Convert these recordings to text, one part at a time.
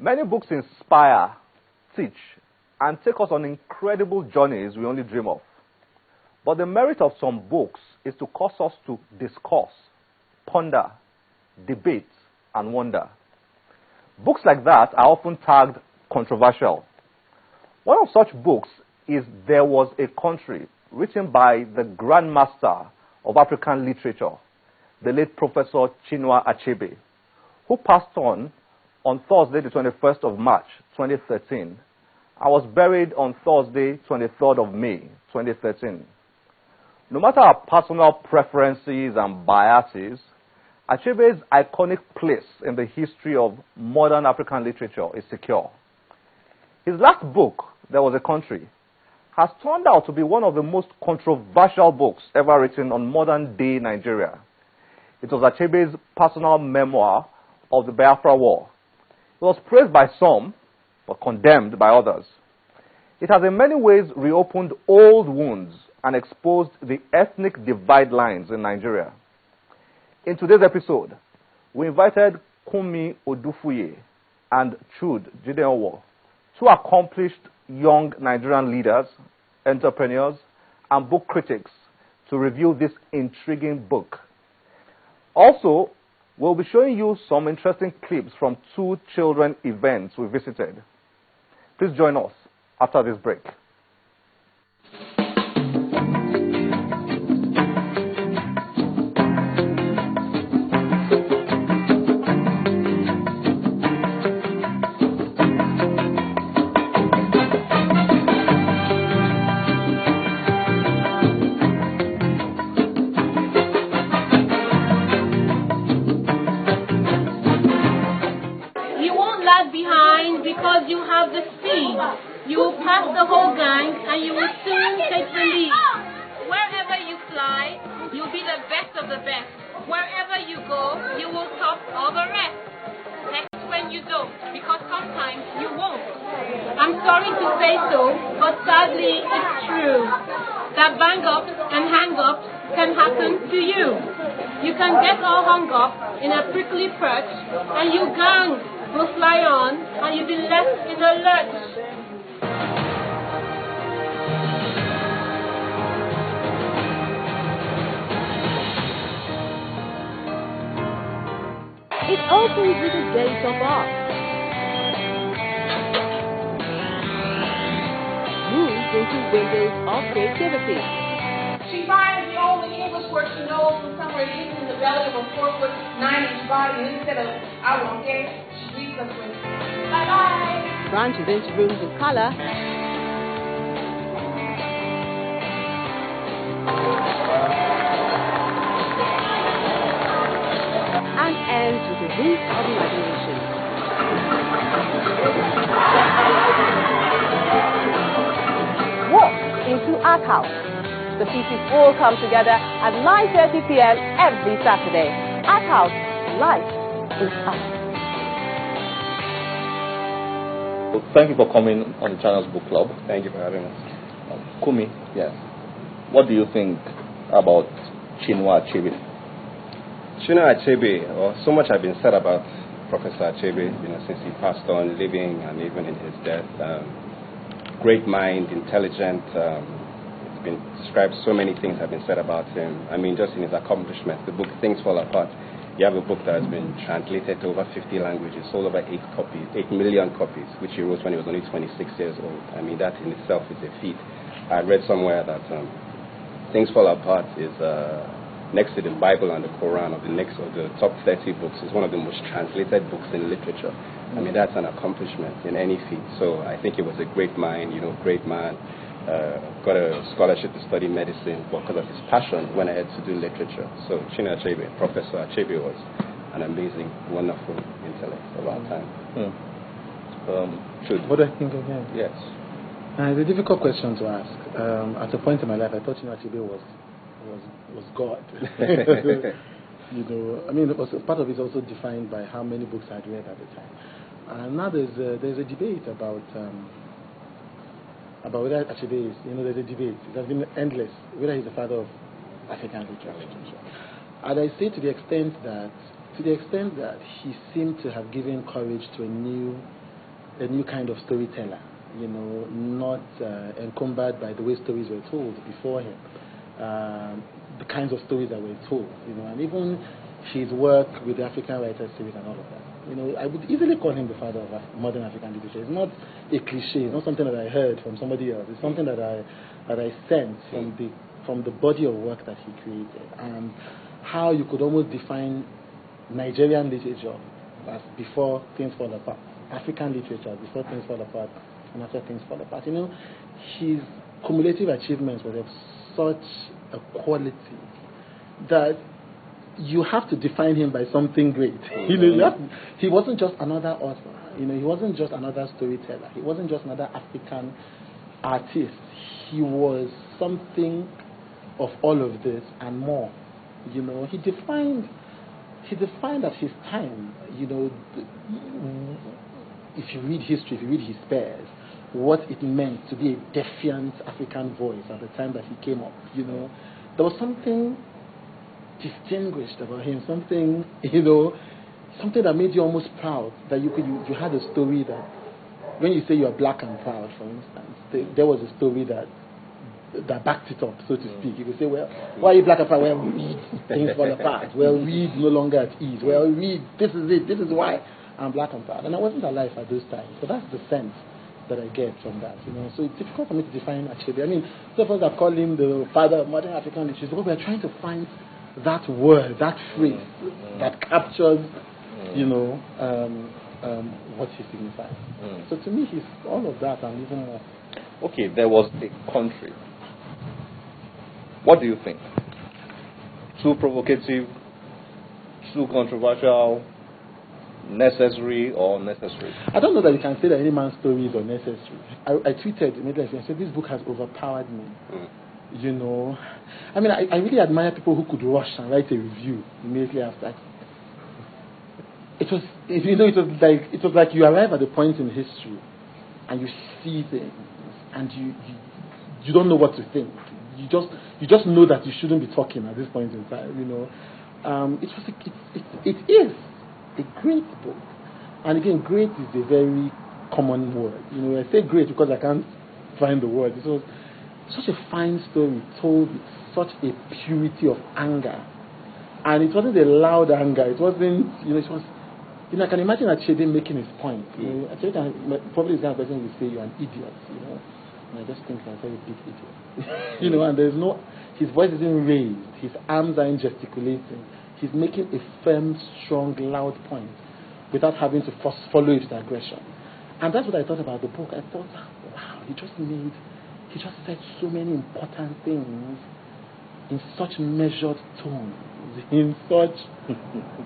Many books inspire, teach, and take us on incredible journeys we only dream of. But the merit of some books is to cause us to discuss, ponder, debate, and wonder. Books like that are often tagged controversial. One of such books is There Was a Country, written by the grandmaster of African literature, the late Professor Chinua Achebe, who passed on Thursday, the 21st of March, 2013, and was buried on Thursday, 23rd of May, 2013. No matter our personal preferences and biases, Achebe's iconic place in the history of modern African literature is secure. His last book, There Was a Country, has turned out to be one of the most controversial books ever written on modern-day Nigeria. It was Achebe's personal memoir of the Biafra War. It was praised by some, but condemned by others. It has in many ways reopened old wounds and exposed the ethnic divide lines in Nigeria. In today's episode, we invited Kunmi Odufuye and Chude, Jideonwo, two accomplished young Nigerian leaders, entrepreneurs, and book critics to review this intriguing book. Also, we'll be showing you some interesting clips from two children events we visited. Please join us after this break. You will pass the whole gang and you will soon take the lead. Wherever you fly, you'll be the best of the best. Wherever you go, you will top all the rest. Next when you don't, because sometimes you won't. I'm sorry to say so, but sadly it's true. That bang-ups and hang-ups can happen to you. You can get all hung up in a prickly perch and you gang will fly on and you'll be left in a lurch. It opens with a gate of art. Moves into windows of creativity. She finds the only English word she knows from somewhere deep in the belly of a 4'9" body, and instead of I won't get, she reads us with bye-bye. Branches into rooms of color. And ends with a roof of imagination. Walk into Art House. The pieces all come together at 9:30 p.m. every Saturday. Art House, life is art. Well, thank you for coming on the Channels Book Club. Thank you for having us. Kunmi, yes. What do you think about Chinua Achebe? Chinua Achebe, so much has been said about Professor Achebe, since he passed on, living and even in his death. Great mind, intelligent. It's been described, so many things have been said about him. I mean, just in his accomplishments, the book Things Fall Apart. You have a book that has been translated to over 50 languages, sold over 8 million copies, which he wrote when he was only 26 years old. I mean, that in itself is a feat. I read somewhere that Things Fall Apart is next to the Bible and the Quran, of the top 30 books. It's one of the most translated books in literature. I mean, that's an accomplishment in any feat. So I think he was a great mind, great man. Got a scholarship to study medicine, but because of his passion, went ahead to do literature. So Chinua Achebe, Professor Achebe, was an amazing, wonderful intellect of our time. What do I think of him? Yes. It's a difficult question to ask. At a point in my life, I thought Chinua Achebe was God. I mean, part of it is also defined by how many books I'd read at the time. And now there's a debate about whether Achebe is, there's a debate. It has been endless, whether he's the father of African literature. And I say to the extent that he seemed to have given courage to a new a new kind of storyteller, not encumbered by the way stories were told before him, the kinds of stories that were told, and even his work with the African Writers Series and all of that. I would easily call him the father of modern African literature. It's not a cliche. It's not something that I heard from somebody else. It's something that I sense from the body of work that he created, and how you could almost define Nigerian literature as before things fall apart, African literature before things fall apart, and after things fall apart. His cumulative achievements were of such a quality that you have to define him by something great. He wasn't just another author. He wasn't just another storyteller. He wasn't just another African artist. He was something of all of this and more. He defined at his time, if you read history, if you read his peers, what it meant to be a defiant African voice at the time that he came up. There was something distinguished about him, something that made you almost proud, that you had a story that, when you say you are black and proud, for instance, there was a story that backed it up, so to speak. You could say, well, why are you black and proud? Well, read, things fall apart. Well, read, no longer at ease. Well, read, this is it. This is why I'm black and proud. And I wasn't alive at those times, so that's the sense that I get from that. So it's difficult for me to define Achebe. I mean, some of us have called him the father of modern African literature, because we're trying to find that word, that phrase that captures, what he signifies. So to me, he's all of that and even more. Okay, there was a country. What do you think? Too provocative, too controversial, necessary or unnecessary? I don't know that you can say that any man's story is unnecessary. I tweeted immediately and said, this book has overpowered me. I mean, I really admire people who could rush and write a review immediately after. It was like you arrive at a point in history and you see things and you don't know what to think. You just know that you shouldn't be talking at this point in time. It is a great book, and again, great is a very common word. I say great because I can't find the word. It was such a fine story told with such a purity of anger, and it wasn't a loud anger. It wasn't. It was. I can imagine Achebe making his point. Achebe probably is the kind of person who will say you're an idiot. And I just think I'm a very big idiot. And there's his voice isn't raised, his arms aren't gesticulating. He's making a firm, strong, loud point without having to follow it with aggression. And that's what I thought about the book. I thought, wow, he just said so many important things in such measured tones, in such,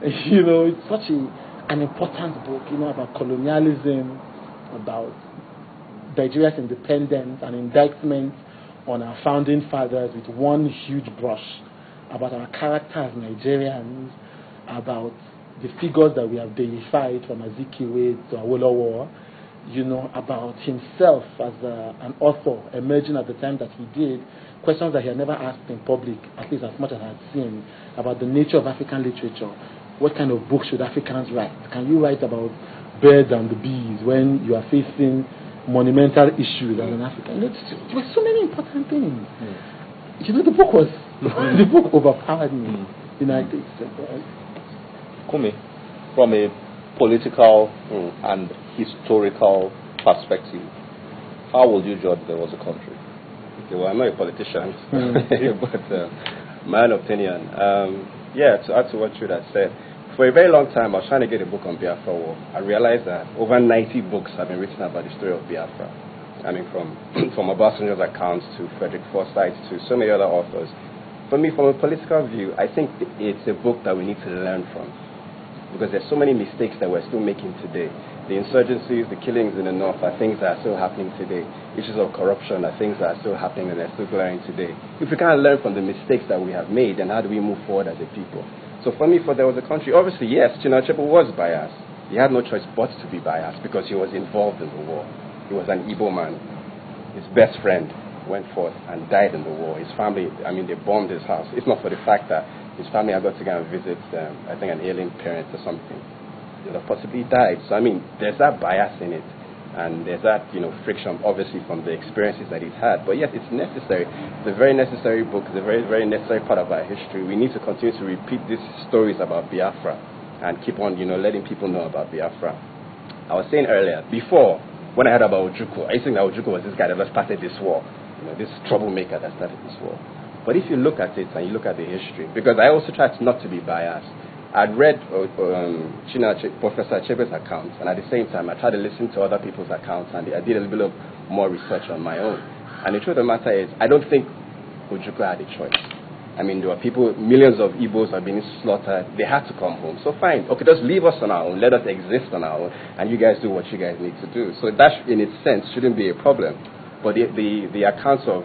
it's such an important book, about colonialism, about Nigeria's independence and indictment on our founding fathers with one huge brush, about our character as Nigerians, about the figures that we have deified from Azikiwe to Awolowo, about himself as an author emerging at the time that he did, questions that he had never asked in public, at least as much as I had seen, about the nature of African literature. What kind of books should Africans write? Can you write about birds and the bees when you are facing monumental issues as an African? There were so many important things. The book overpowered me. Kunmi, from a political and historical perspective, how would you judge there was a country? Okay, well, I'm not a politician, but my own opinion. To add to what Chude had said, for a very long time I was trying to get a book on Biafra War. I realized that over 90 books have been written about the story of Biafra. I mean, from Obasanjo's accounts to Frederick Forsyth to so many other authors. For me, from a political view, I think it's a book that we need to learn from, because there's so many mistakes that we're still making today. The insurgencies, the killings in the north are things that are still happening today. Issues of corruption are things that are still happening and they're still glaring today. If we can't learn from the mistakes that we have made, then how do we move forward as a people? So for me, there was a country, obviously, yes, Chinua Achebe was biased. He had no choice but to be biased because he was involved in the war. He was an Igbo man. His best friend went forth and died in the war. His family, they bombed his house. If not for the fact that his family had got to go and visit, I think, an alien parent or something, they would have possibly died. So, there's that bias in it. And there's that, friction, obviously, from the experiences that he's had. But yes, it's necessary. It's a very necessary book. It's a very, very necessary part of our history. We need to continue to repeat these stories about Biafra and keep on, letting people know about Biafra. I was saying earlier, before, when I heard about Ojukwu, I used to think that Ojukwu was this guy that just started this war, this troublemaker that started this war. But if you look at it and you look at the history, because I also tried not to be biased, I'd read Professor Achebe's accounts, and at the same time, I tried to listen to other people's accounts, and I did a little bit of more research on my own. And the truth of the matter is, I don't think Ojukwu had a choice. I mean, there were people, millions of Igbos are being slaughtered. They had to come home. So fine, okay, just leave us on our own. Let us exist on our own, and you guys do what you guys need to do. So that, in its sense, shouldn't be a problem. But the accounts of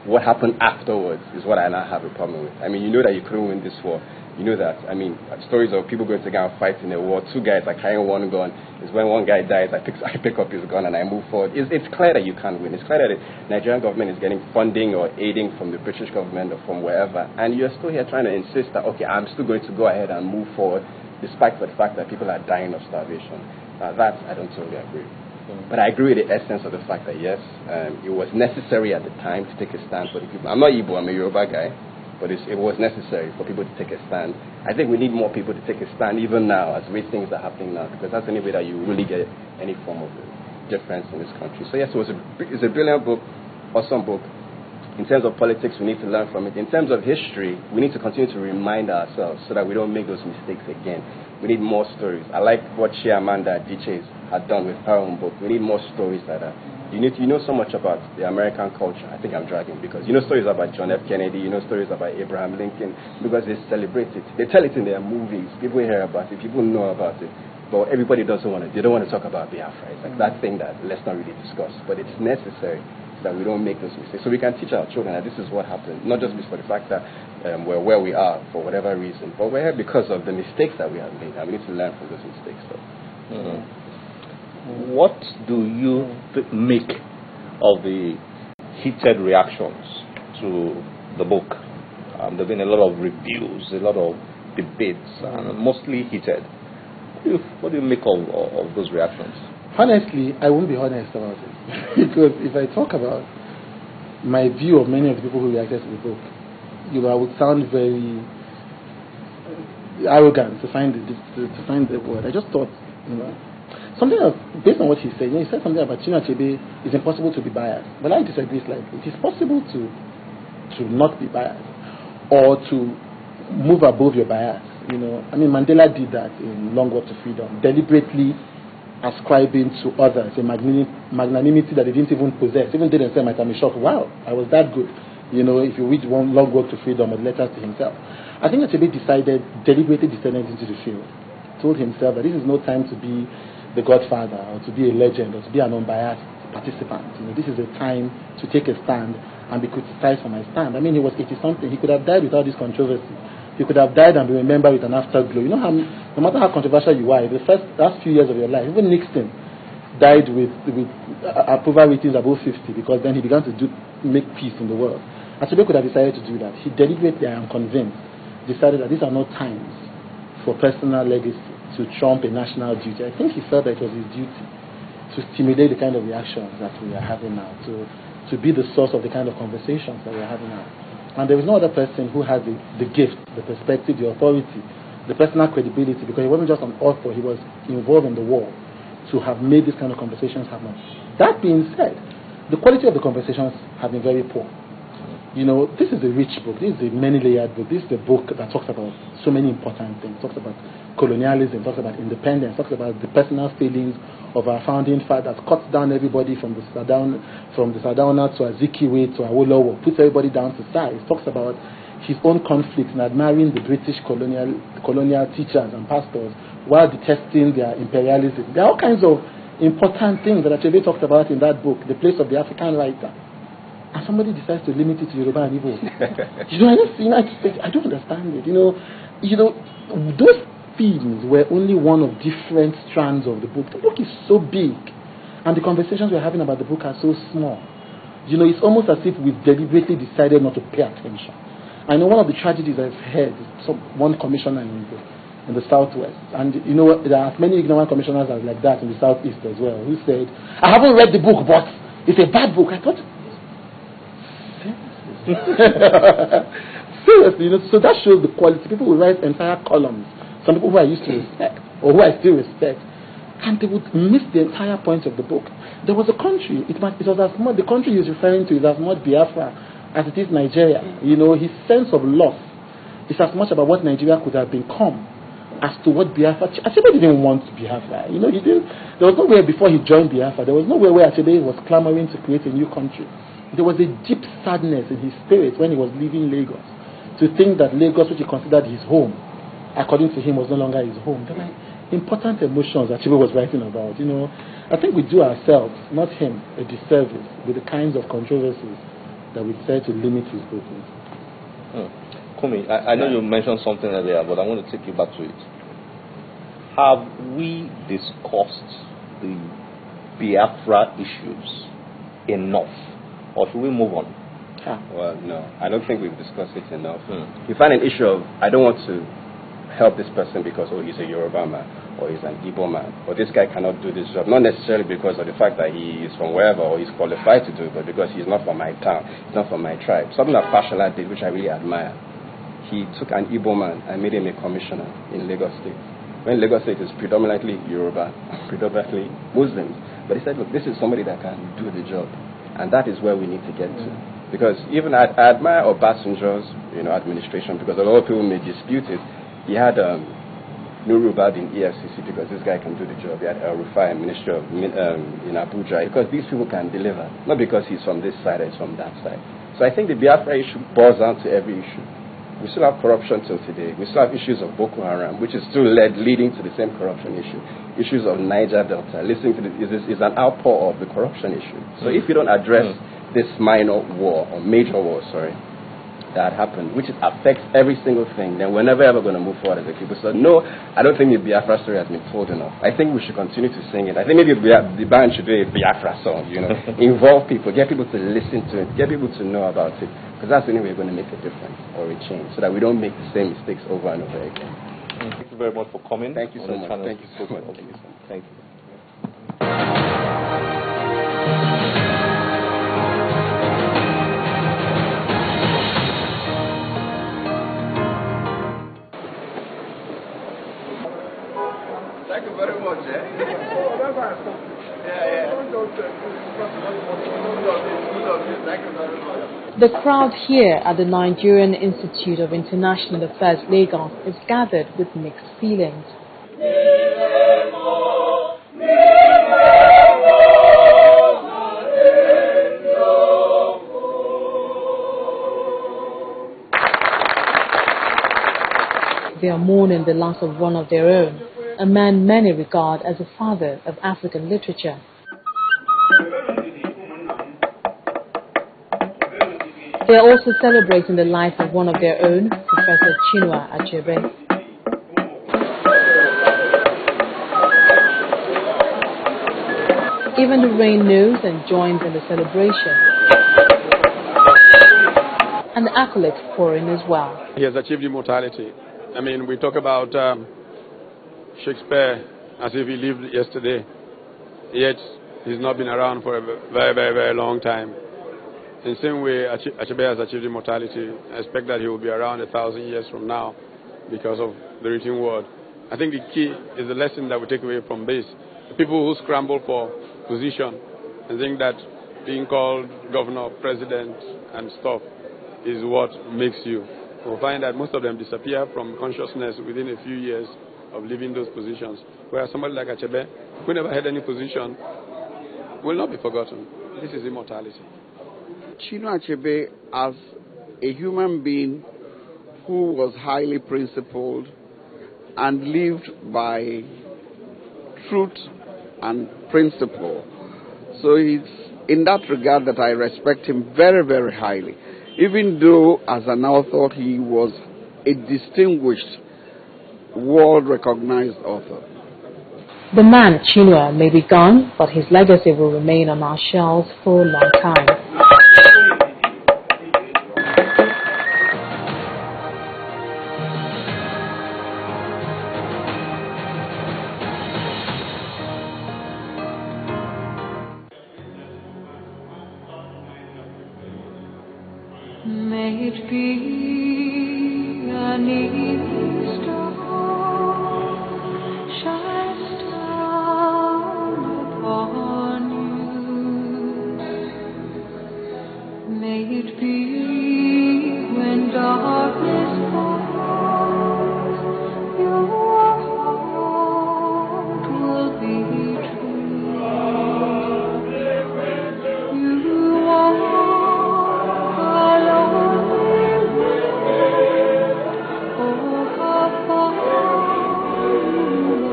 what happened afterwards is what I now have a problem with. I mean, you know that you couldn't win this war. You know that. I mean, stories of people going to go and fight in a war. Two guys are carrying one gun. Is when one guy dies, I pick up his gun and I move forward. It's clear that you can't win. It's clear that the Nigerian government is getting funding or aiding from the British government or from wherever. And you're still here trying to insist that, okay, I'm still going to go ahead and move forward despite the fact that people are dying of starvation. That I don't totally agree. But I agree with the essence of the fact that, yes, it was necessary at the time to take a stand for the people. I'm not Igbo, I'm a Yoruba guy. But it was necessary for people to take a stand. I think we need more people to take a stand even now as the way things are happening now, because that's the only way that you really get any form of difference in this country. So yes, it's a brilliant book, awesome book. In terms of politics, we need to learn from it. In terms of history, we need to continue to remind ourselves so that we don't make those mistakes again. We need more stories. I like what Amanda Diches had done with her own book. We need more stories like that. You know so much about the American culture. I think I'm dragging because you know stories about John F. Kennedy, you know stories about Abraham Lincoln, because they celebrate it. They tell it in their movies. People hear about it. People know about it. But everybody doesn't want to. They don't want to talk about Biafra. It's like that thing that let's not really discuss. But it's necessary that we don't make those mistakes. So we can teach our children that this is what happened. Not just for the fact that we're where we are for whatever reason, but we're here because of the mistakes that we have made. And we need to learn from those mistakes. What do you make of the heated reactions to the book? There have been a lot of reviews, a lot of debates, and mostly heated. What do you make of those reactions? Honestly, I won't be honest about it. Because if I talk about my view of many of the people who reacted to the book, I would sound very arrogant to find the word. I just thought, something else, based on what he said. He said something about Chinua Achebe, it's impossible to be biased. But I disagree slightly. It is possible to not be biased or to move above your bias. Mandela did that in Long Walk to Freedom, deliberately ascribing to others a magnanimity that they didn't even possess. Even they themselves might have been shocked. Wow, I was that good. If you read one Long Walk to Freedom or letters to himself. I think Achebe deliberately descended into the field, told himself that this is no time to be the godfather or to be a legend or to be an unbiased participant. This is a time to take a stand and be criticized for my stand. He was 80-something. He could have died without this controversy. He could have died and be remembered with an afterglow. No matter how controversial you are, the last few years of your life, even Nixon died with approval ratings above 50 because then he began to make peace in the world. Achebe could have decided to do that. He deliberately, I am convinced, decided that these are not times for personal legacy to trump a national duty. I think he felt that it was his duty to stimulate the kind of reactions that we are having now, to be the source of the kind of conversations that we are having now. And there is no other person who has the gift, the perspective, the authority, the personal credibility, because he wasn't just an author, he was involved in the war, to have made these kind of conversations happen. That being said, the quality of the conversations have been very poor. This is a rich book. This is a many-layered book. This is a book that talks about so many important things. Talks about colonialism, talks about independence, talks about the personal feelings of our founding fathers, cuts down everybody from the Sardauna to Azikiwe to Awolowo, puts everybody down to size, talks about his own conflicts and admiring the British colonial teachers and pastors while detesting their imperialism. There are all kinds of important things that Achebe talked about in that book, The Place of the African Writer. And somebody decides to limit it to Yoruba and Igbo. I don't understand it. Those themes were only one of different strands of the book. The book is so big, and the conversations we're having about the book are so small. It's almost as if we've deliberately decided not to pay attention. I know one of the tragedies I've heard, one commissioner in the southwest. And you know, there are as many ignorant commissioners as like that in the southeast as well, who said, I haven't read the book, but it's a bad book. I thought, seriously, you know, so that shows the quality. People will write entire columns. Some people who I used to respect, or who I still respect, and they would miss the entire point of the book. There was a country, it was as much, the country he was referring to is as much Biafra as it is Nigeria. You know, his sense of loss is as much about what Nigeria could have become as to what Biafra. Achebe didn't want Biafra. You know, he didn't. There was nowhere before he joined Biafra. There was nowhere where Achebe was clamoring to create a new country. There was a deep sadness in his spirit when he was leaving Lagos, to think that Lagos, which he considered his home, according to him, was no longer his home. There were important emotions that Achebe was writing about. You know, I think we do ourselves, not him, a disservice with the kinds of controversies that we try to limit his book with. Kunmi, I know you mentioned something earlier, but I want to take you back to it. Have we discussed the Biafra issues enough, or should we move on? Well, no, I don't think we've discussed it enough. You find an issue of, I don't want to help this person because, oh, he's a Yoruba man, or he's an Igbo man, or this guy cannot do this job, not necessarily because of the fact that he is from wherever or he's qualified to do it, but because he's not from my town, he's not from my tribe. Something that Fashola did, which I really admire. He took an Igbo man and made him a commissioner in Lagos State. When Lagos State is predominantly Yoruba, predominantly Muslims. But he said, look, this is somebody that can do the job. And that is where we need to get to. Because even I admire Obasanjo's, administration, because a lot of people may dispute it. He had Nurubad in EFCC because this guy can do the job. He had El-Rufai in Ministry of in Abuja, because these people can deliver. Not because he's from this side or he's from that side. So I think the Biafra issue boils down to every issue. We still have corruption till today. We still have issues of Boko Haram, which is still leading to the same corruption issue. Issues of Niger Delta. Listening to is an outpour of the corruption issue. So if you don't address this minor war, or major war, that happened, which affects every single thing, then we're never ever going to move forward as a people. So no, I don't think the Biafra story has been told enough. I think we should continue to sing it. I think maybe the band should do a Biafra song, involve people, get people to listen to it, get people to know about it, because that's the only way we're going to make a difference or a change, so that we don't make the same mistakes over and over again. Thank you very much for coming. Thank you so much. Thank you so much. Thank you. Thank you very much. The crowd here at the Nigerian Institute of International Affairs, Lagos, is gathered with mixed feelings. They are mourning the loss of one of their own, a man many regard as the father of African literature. They are also celebrating the life of one of their own, Professor Chinua Achebe. Even the rain knows and joins in the celebration. And the accolades pour in as well. He has achieved immortality. I mean, we talk about Shakespeare as if he lived yesterday, yet he's not been around for a very, very, very long time. In the same way, Achebe has achieved immortality. I expect that he will be around 1,000 years from now because of the written word. I think the key is the lesson that we take away from this. The people who scramble for position and think that being called governor, president, and stuff is what makes you. We'll find that most of them disappear from consciousness within a few years of leaving those positions. Whereas somebody like Achebe, who never had any position, will not be forgotten. This is immortality. Chinua Achebe, as a human being who was highly principled and lived by truth and principle. So it's in that regard that I respect him very, very highly. Even though as an author he was a distinguished, world-recognized author. The man, Chinua, may be gone, but his legacy will remain on our shelves for a long time. May it be an evening star shines down upon you. May it be when darkness falls, your heart will be true. You walk alone with oh, how far you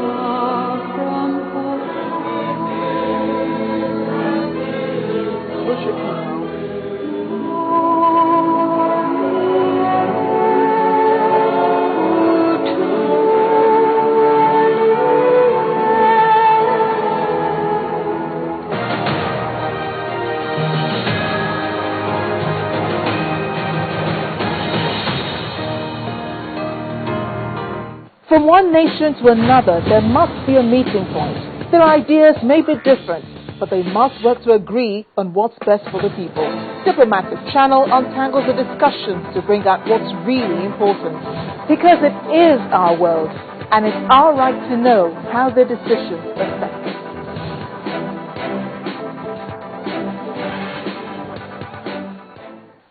are from home. From one nation to another, there must be a meeting point. Their ideas may be different, but they must work to agree on what's best for the people. Diplomatic Channel untangles the discussions to bring out what's really important. Because it is our world, and it's our right to know how their decisions affect it.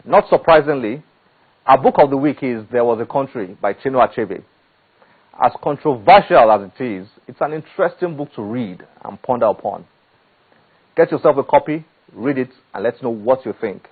Not surprisingly, our book of the week is There Was a Country by Chinua Achebe. As controversial as it is, it's an interesting book to read and ponder upon. Get yourself a copy, read it, and let's know what you think.